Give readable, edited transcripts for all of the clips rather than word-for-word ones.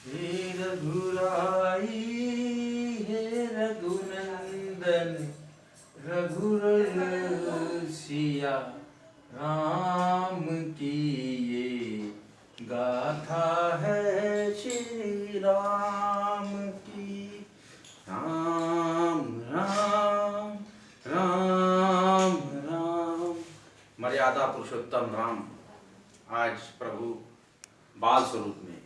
हे रघुराई हे रघुनंदन रघुवर सिया राम की ये गाथा है श्री राम की। राम राम राम राम। मर्यादा पुरुषोत्तम राम आज प्रभु बाल स्वरूप में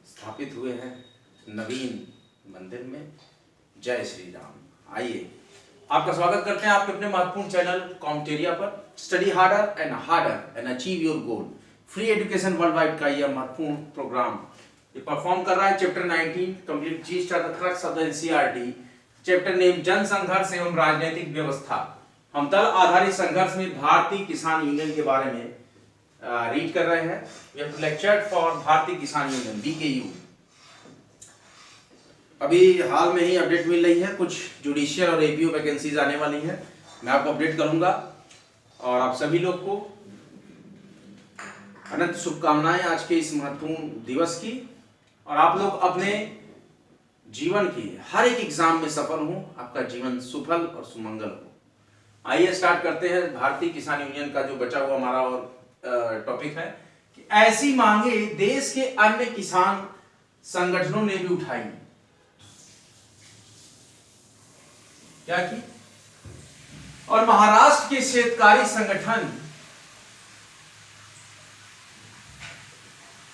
स्थापित हुए हैं नवीन मंदिर में। जय श्री राम। आइए आपका स्वागत करते हैं आपके अपने महत्वपूर्ण चैनल कॉम्टेरिया पर। Study harder and achieve your goal free education world wide का यह महत्वपूर्ण प्रोग्राम ये परफॉर्म कर रहा है। Chapter 19 complete yeast the crux of the NCERT. Chapter name जन संघर्ष एवं राजनीतिक व्यवस्था। हम दल आधारित संघर्ष में भारतीय किसान यूनियन के बारे में रीड कर रहे हैं। वी हैव लेक्चर्ड फॉर भारतीय किसान यूनियन बीकेयू। अभी हाल में ही अपडेट मिल रही है, कुछ जुडिशियल और एपीओ वैकेंसीज आने वाली हैं। मैं आपको अपडेट करूंगा और आप सभी लोग को अनंत शुभकामनाएं आज के इस महत्वपूर्ण दिवस की। और आप लोग अपने जीवन की हर एक एग्जाम में सफल हो, आपका जीवन सुफल और सुमंगल हो। आइए स्टार्ट करते हैं। भारतीय किसान यूनियन का जो बचा हुआ हमारा और टॉपिक है कि ऐसी मांगे देश के अन्य किसान संगठनों ने भी उठाई। क्या की? और महाराष्ट्र के शेतकारी संगठन,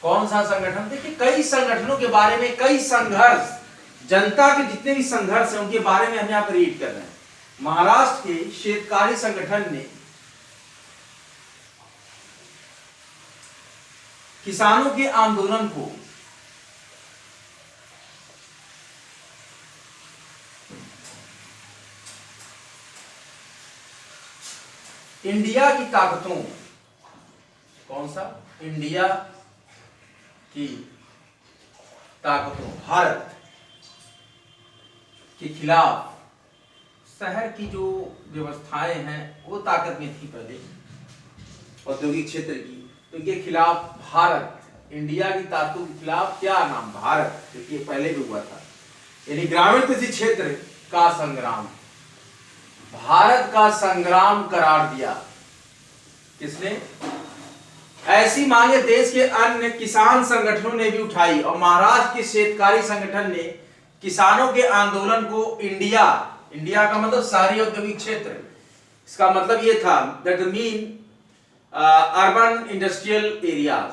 कौन सा संगठन? देखिए कई संगठनों के बारे में, कई संघर्ष, जनता के जितने भी संघर्ष हैं उनके बारे में हम यहां पर रीड कर रहे हैं। महाराष्ट्र के शेतकारी संगठन ने किसानों के आंदोलन को इंडिया की ताकतों, कौन सा? इंडिया की ताकतों, भारत के खिलाफ, शहर की जो व्यवस्थाएं हैं वो ताकत में थी पहले औद्योगिक क्षेत्र की, तो इनके खिलाफ भारत, इंडिया की ताकतों के खिलाफ क्या नाम? भारत, क्योंकि पहले भी हुआ था। यानी ग्रामीण कृषि क्षेत्र का संग्राम, भारत का संग्राम करार दिया। किसने? ऐसी मांगे देश के अन्य किसान संगठनों ने भी उठाई और महाराष्ट्र के शेतकारी संगठन ने किसानों के आंदोलन को इंडिया का मतलब शहरी औद्योगिक क्षेत्र, इसका मतलब ये था that mean urban industrial areas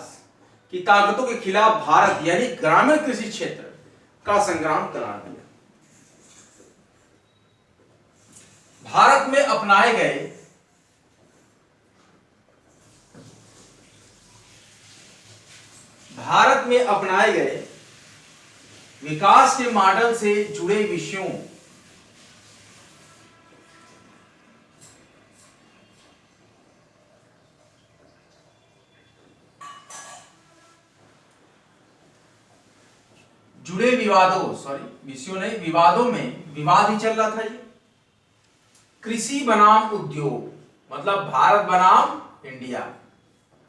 की ताकतों के खिलाफ भारत यानी ग्रामीण कृषि क्षेत्र का संग्राम करार दिया। भारत में अपनाए गए विकास के मॉडल से जुड़े विषयों विवादों में विवाद ही चल रहा था। ये कृषि बनाम उद्योग, मतलब भारत बनाम इंडिया।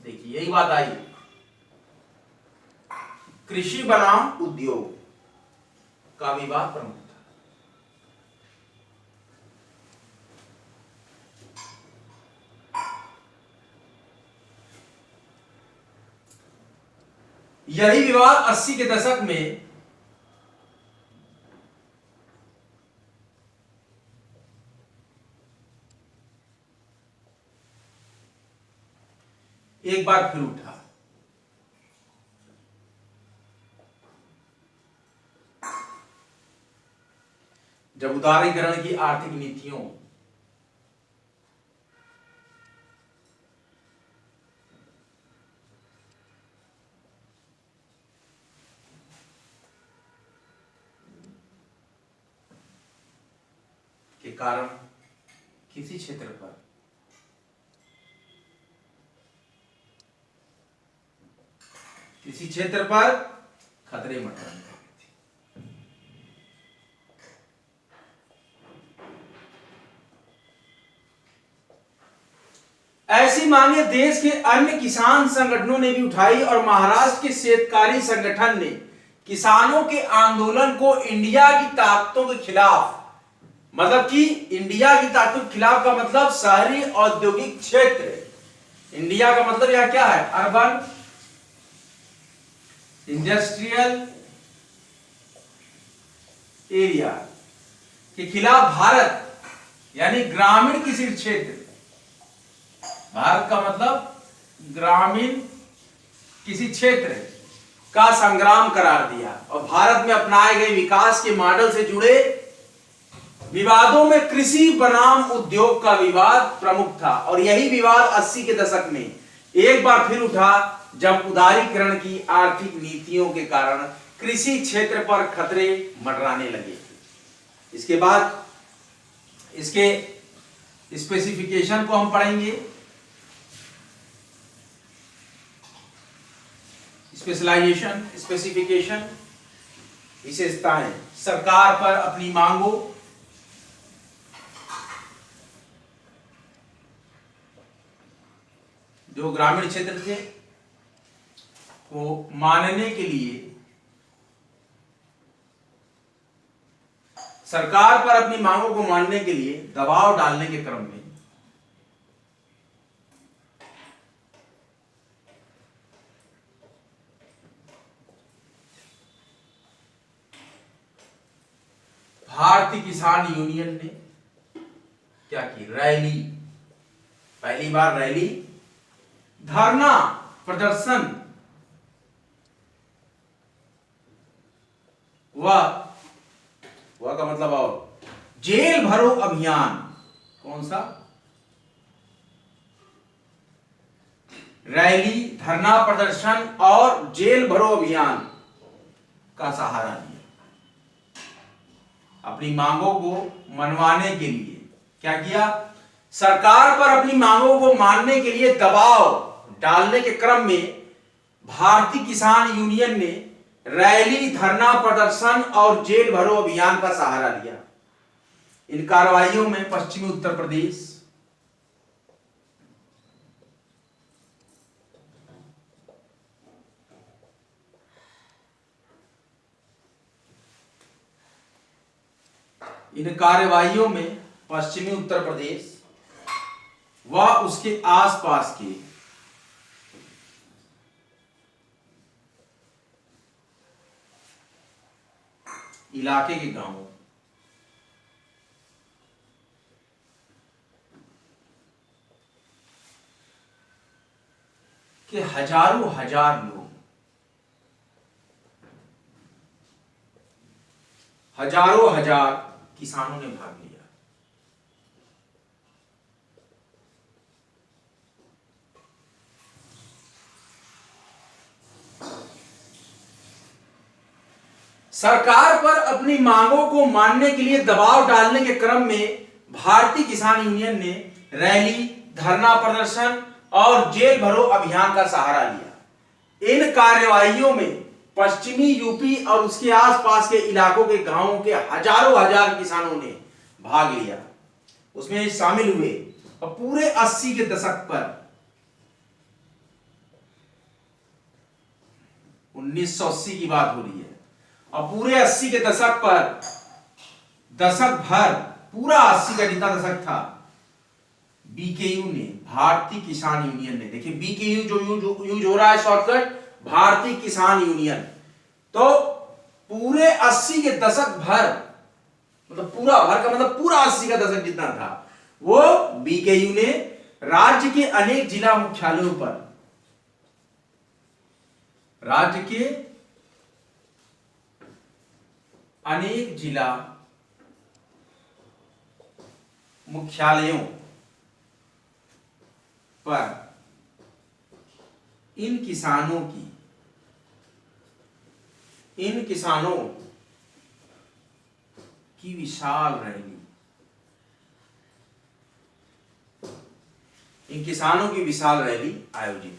देखिए यही बात आई, कृषि बनाम उद्योग का विवाद प्रमुख था। यही विवाद 80 के दशक में एक बार फिर उठा। जब उदारीकरण की आर्थिक नीतियों के कारण किसी क्षेत्र पर खतरे मंडराने लगे थे। ऐसी मांगे देश के अन्य किसान संगठनों ने भी उठाई और महाराष्ट्र के शेतकारी संगठन ने किसानों के आंदोलन को इंडिया की ताकतों के खिलाफ, मतलब कि इंडिया की ताकतों के खिलाफ का मतलब शहरी औद्योगिक क्षेत्र, इंडिया का मतलब यह क्या है, अर्बन इंडस्ट्रियल एरिया के खिलाफ भारत यानी ग्रामीण किसी क्षेत्र, भारत का मतलब ग्रामीण किसी क्षेत्र का संग्राम करार दिया और भारत में अपनाए गए विकास के मॉडल से जुड़े विवादों में कृषि बनाम उद्योग का विवाद प्रमुख था। और यही विवाद 80 के दशक में एक बार फिर उठा जब उदारीकरण की आर्थिक नीतियों के कारण कृषि क्षेत्र पर खतरे मंडराने लगे। इसके बाद इसके स्पेसिफिकेशन को हम पढ़ेंगे। स्पेशलाइजेशन, स्पेसिफिकेशन, विशेषताएं। सरकार पर अपनी मांगों जो ग्रामीण क्षेत्र थे को मानने के लिए, सरकार पर अपनी मांगों को मानने के लिए दबाव डालने के क्रम में भारतीय किसान यूनियन ने क्या की, रैली, पहली बार रैली, धरना प्रदर्शन वह का मतलब और जेल भरो अभियान। कौन सा? रैली, धरना प्रदर्शन और जेल भरो अभियान का सहारा लिया अपनी मांगों को मनवाने के लिए। क्या किया? सरकार पर अपनी मांगों को मानने के लिए दबाव डालने के क्रम में भारतीय किसान यूनियन ने रैली, धरना प्रदर्शन और जेल भरो अभियान का सहारा लिया। इन कार्रवाइयों में पश्चिमी उत्तर प्रदेश, पश्चिमी उत्तर प्रदेश व उसके आसपास के इलाके के गांवों के हजारों हजार लोग, हजारों हजार किसानों ने भाग लिया। सरकार पर अपनी मांगों को मानने के लिए दबाव डालने के क्रम में भारतीय किसान यूनियन ने रैली, धरना प्रदर्शन और जेल भरो अभियान का सहारा लिया। इन कार्यवाहियों में पश्चिमी यूपी और उसके आसपास के इलाकों के गांवों के हजारों हजार किसानों ने भाग लिया, उसमें शामिल हुए। और पूरे 80 के दशक पर 1980 की बात हो रही है और पूरे 80 के दशक पर, दशक भर, पूरा 80 का जितना दशक था, बीकेयू ने, भारतीय किसान यूनियन ने, देखिए बीकेयू जो यूज हो रहा है शॉर्टकट, भारतीय किसान यूनियन, तो पूरे 80 के दशक भर, मतलब पूरा भर का मतलब पूरा 80 का दशक जितना था, वो बीकेयू ने राज्य के अनेक जिला मुख्यालयों पर, राज्य के अनेक जिला मुख्यालयों पर इन किसानों की विशाल रैली, इन किसानों की विशाल रैली आयोजित की।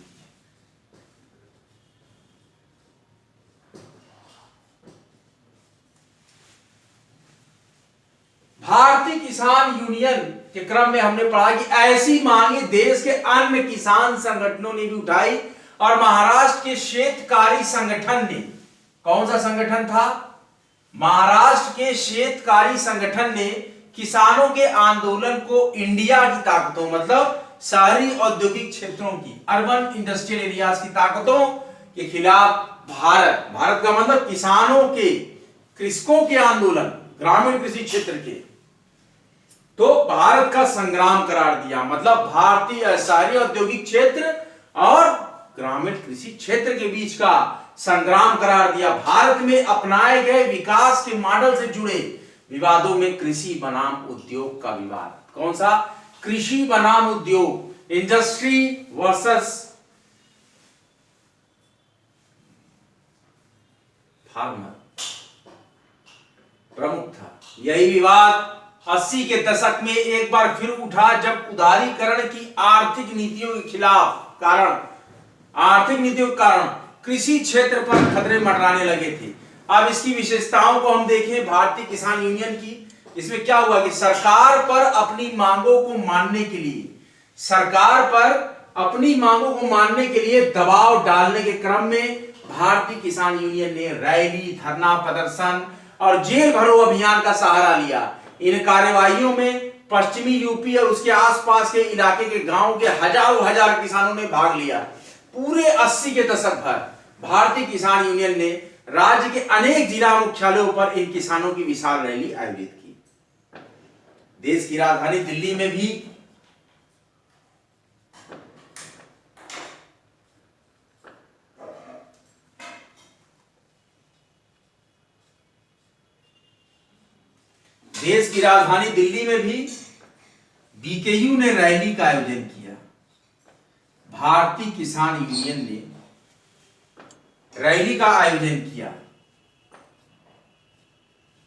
भारतीय किसान यूनियन के क्रम में हमने पढ़ा कि ऐसी मांगे देश के अन्य किसान संगठनों ने भी उठाई और महाराष्ट्र के शेतकारी संगठन ने, कौन सा संगठन था? महाराष्ट्र के शेतकारी संगठन ने किसानों के आंदोलन को इंडिया की ताकतों, मतलब शहरी औद्योगिक क्षेत्रों की, अर्बन इंडस्ट्रियल एरियाज की ताकतों के खिलाफ भारत का मतलब किसानों के, कृषकों के आंदोलन, ग्रामीण कृषि क्षेत्र के, तो भारत का संग्राम करार दिया। मतलब भारतीय शहरी औद्योगिक क्षेत्र और ग्रामीण कृषि क्षेत्र के बीच का संग्राम करार दिया। भारत में अपनाए गए विकास के मॉडल से जुड़े विवादों में कृषि बनाम उद्योग का विवाद, कौन सा? कृषि बनाम उद्योग, इंडस्ट्री वर्सेस फार्मर प्रमुख था। यही विवाद 80 के दशक में एक बार फिर उठा जब उदारीकरण की आर्थिक नीतियों के कारण कृषि क्षेत्र पर खतरे मंडराने लगे थे। अब इसकी विशेषताओं को हम देखें भारतीय किसान यूनियन की। इसमें क्या हुआ कि सरकार पर अपनी मांगों को मानने के लिए दबाव डालने के क्रम में भारतीय किसान यूनियन ने रैली, धरना प्रदर्शन और जेल भरो अभियान का सहारा लिया। इन कार्यवाहियों में पश्चिमी यूपी और उसके आसपास के इलाके के गांवों के हजार किसानों ने भाग लिया। पूरे 80 के दशक भर भारतीय किसान यूनियन ने राज्य के अनेक जिला मुख्यालयों पर इन किसानों की विशाल रैली आयोजित की। देश की राजधानी दिल्ली में भी बीकेयू ने रैली का आयोजन किया। भारतीय किसान यूनियन ने रैली का आयोजन किया।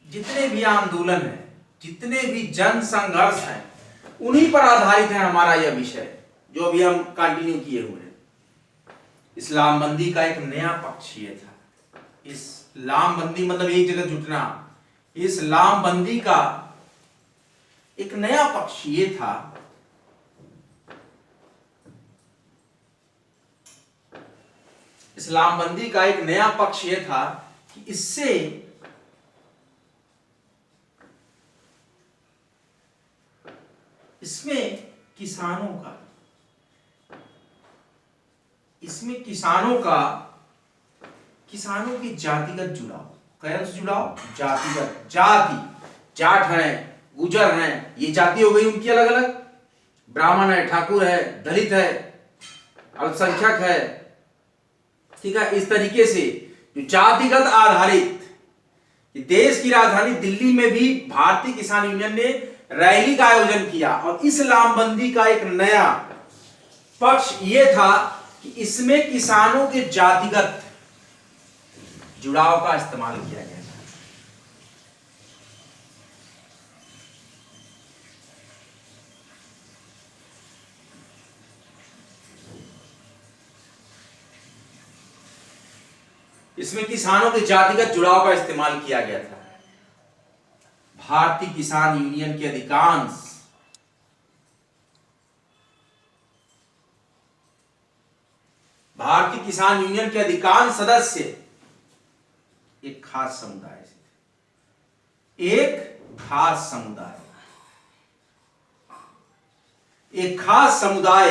जितने भी आंदोलन है, जितने भी जन संघर्ष है, उन्हीं पर आधारित है हमारा यह विषय जो अभी हम कंटिन्यू किए हुए हैं। इस्लामबंदी का एक नया पक्ष ये था। इस्लामबंदी मतलब एक जगह जुटना। इस्लामबंदी का एक नया पक्ष ये था कि इसमें किसानों की जातिगत जुड़ाव, कैसे जुड़ाव? जाट हैं, गुजर हैं, ये जाति हो गई उनकी अलग अलग, ब्राह्मण है, ठाकुर है, दलित है, अल्पसंख्यक है, ठीक है। इस तरीके से जो जातिगत आधारित, देश की राजधानी दिल्ली में भी भारतीय किसान यूनियन ने रैली का आयोजन किया और इस्लामबंदी का एक नया पक्ष यह था कि इसमें किसानों के जातिगत जुड़ाव का इस्तेमाल किया गया। इसमें किसानों के जातिगत जुड़ाव का इस्तेमाल किया गया था। भारतीय किसान यूनियन के अधिकांश सदस्य एक खास समुदाय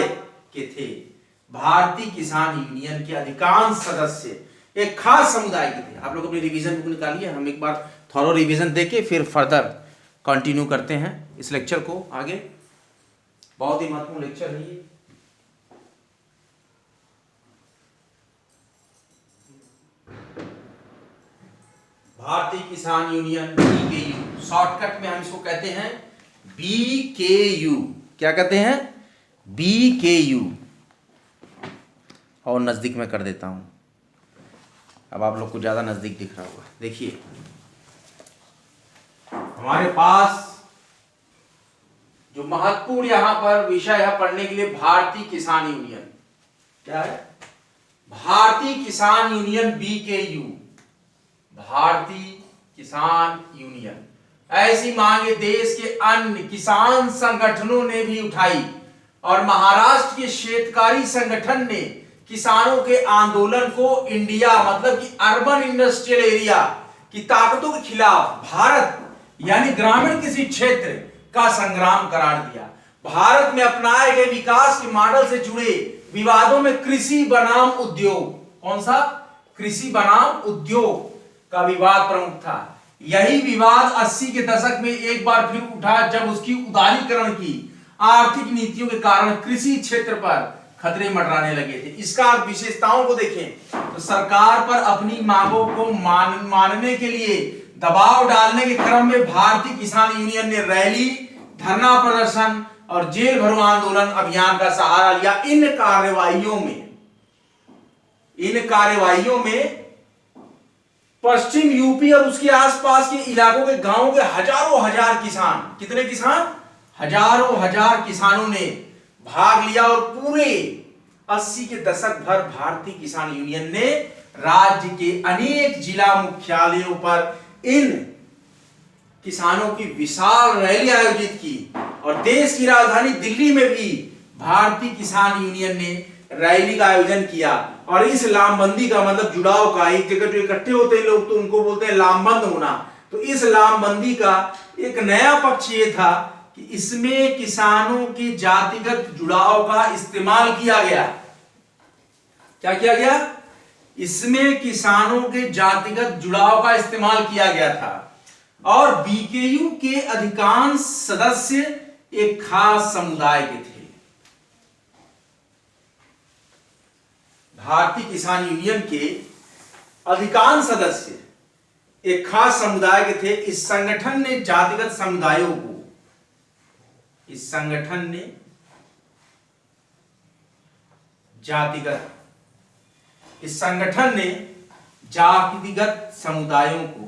के थे। भारतीय किसान यूनियन के अधिकांश सदस्य एक खास समुदाय के थे। आप लोग अपनी रिवीजन बुक निकालिए, हम एक बार थॉरो रिवीजन देके फिर फर्दर कंटिन्यू करते हैं इस लेक्चर को आगे। बहुत ही महत्वपूर्ण लेक्चर है ये। भारतीय किसान यूनियन बीकेयू, शॉर्टकट में हम इसको कहते हैं बीकेयू। क्या कहते हैं? बीकेयू। और नजदीक में कर देता हूं, अब आप लोग को ज्यादा नजदीक दिख रहा होगा। देखिए हमारे पास जो महत्वपूर्ण यहां पर विषय है पढ़ने के लिए, भारतीय किसान यूनियन। क्या है? भारतीय किसान यूनियन बीकेयू, भारतीय किसान यूनियन। ऐसी मांगे देश के अन्य किसान संगठनों ने भी उठाई और महाराष्ट्र के शेतकारी संगठन ने किसानों के आंदोलन को इंडिया मतलब कि अर्बन इंडस्ट्रियल एरिया की ताकतों के खिलाफ भारत यानी ग्रामीण कृषि क्षेत्र का संग्राम करार दिया। भारत में अपनाए गए विकास के मॉडल से जुड़े विवादों में कृषि बनाम उद्योग, कौन सा? कृषि बनाम उद्योग का विवाद प्रमुख था। यही विवाद 80 के दशक में एक बार फिर उठा जब उसकी उदारीकरण की आर्थिक नीतियों के कारण कृषि क्षेत्र पर खतरे मंडराने लगे थे। इसका विशेषताओं को देखें तो सरकार पर अपनी मांगों को मानने के लिए दबाव डालने के क्रम में भारतीय किसान यूनियन ने रैली, धरना प्रदर्शन और जेल भरो आंदोलन अभियान का सहारा लिया। इन कार्यवाहियों में पश्चिम यूपी और उसके आसपास के इलाकों के गांवों के हजारों हजार किसान, कितने किसान? हजारों हजार किसानों ने भाग लिया और पूरे 80 के दशक भर भारतीय किसान यूनियन ने राज्य के अनेक जिला मुख्यालयों पर इन किसानों की विशाल रैली आयोजित की और देश की राजधानी दिल्ली में भी भारतीय किसान यूनियन ने रैली का आयोजन किया। और इस लामबंदी का मतलब जुड़ाव का, एक जगह जो इकट्ठे होते हैं लोग तो उनको बोलते हैं लामबंद होना। तो इस लामबंदी का एक नया पक्ष ये था कि इसमें किसानों के जातिगत जुड़ाव का इस्तेमाल किया गया। क्या किया गया? इसमें किसानों के जातिगत जुड़ाव का इस्तेमाल किया गया था और बीकेयू के अधिकांश सदस्य एक खास समुदाय के थे। भारतीय किसान यूनियन के अधिकांश सदस्य एक खास समुदाय के थे। इस संगठन ने जातिगत समुदायों को, इस संगठन ने जातिगत समुदायों को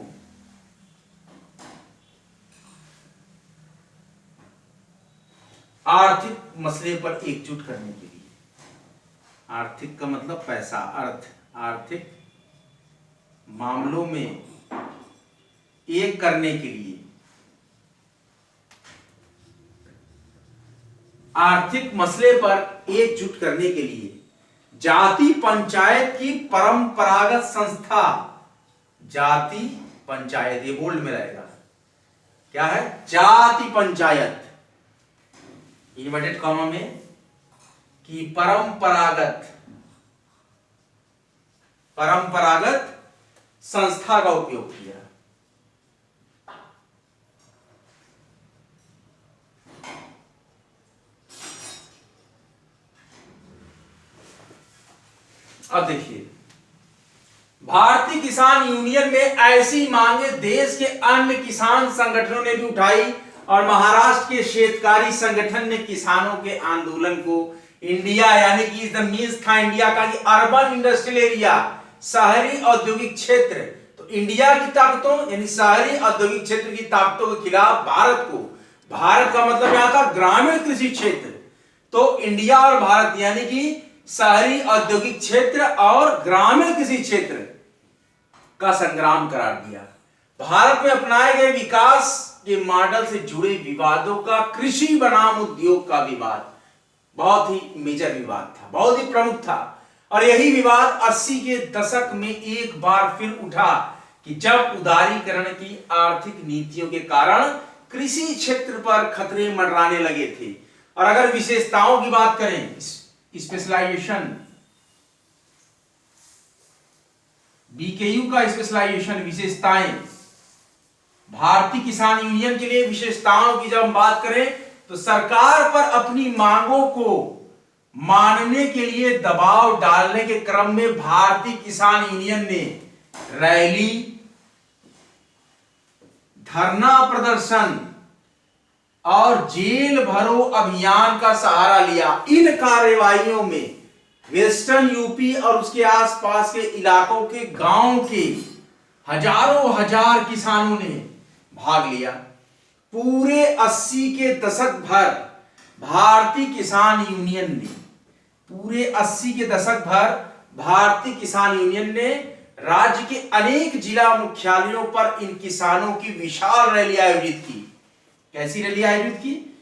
आर्थिक मसले पर एकजुट करने के लिए, आर्थिक का मतलब पैसा, आर्थिक मामलों में एक करने के लिए, आर्थिक मसले पर एकजुट करने के लिए जाति पंचायत की परंपरागत संस्था, जाति पंचायत, ये बोल्ड में रहेगा, क्या है? जाति पंचायत, इन्वर्टेड कॉमा में, कि परंपरागत संस्था का उपयोग किया। अब देखिए, भारतीय किसान यूनियन में ऐसी मांगे देश के अन्य किसान संगठनों ने भी उठाई और महाराष्ट्र के शेतकारी संगठन ने किसानों के आंदोलन को इंडिया यानी कि मीन्स था इंडिया का कि अर्बन इंडस्ट्रियल एरिया, शहरी औद्योगिक क्षेत्र, तो इंडिया की ताकतों यानी शहरी औद्योगिक क्षेत्र की ताकतों के खिलाफ भारत का मतलब यहां था ग्रामीण कृषि क्षेत्र, तो इंडिया और भारत यानी कि शहरी औद्योगिक क्षेत्र और ग्रामीण कृषि क्षेत्र का संग्राम करार दिया। भारत में अपनाए गए विकास के मॉडल से जुड़े विवादों का कृषि बनाम उद्योग का विवाद बहुत ही मेजर विवाद था, बहुत ही प्रमुख था। और यही विवाद 80 के दशक में एक बार फिर उठा कि जब उदारीकरण की आर्थिक नीतियों के कारण कृषि क्षेत्र पर खतरे मंडराने लगे थे। और अगर विशेषताओं की बात करें, स्पेशलाइजेशन, बीकेयू का स्पेशलाइजेशन, विशेषताएं, भारतीय किसान यूनियन के लिए विशेषताओं की जब हम बात करें तो सरकार पर अपनी मांगों को मानने के लिए दबाव डालने के क्रम में भारतीय किसान यूनियन ने रैली, धरना प्रदर्शन और जेल भरो अभियान का सहारा लिया। इन कार्यवाहियों में वेस्टर्न यूपी और उसके आसपास के इलाकों के गांव के हजारों हजार किसानों ने भाग लिया। पूरे 80 के दशक भर भारतीय किसान यूनियन ने राज्य के अनेक जिला मुख्यालयों पर इन किसानों की विशाल रैली आयोजित की। कैसी रैली आयोजित की?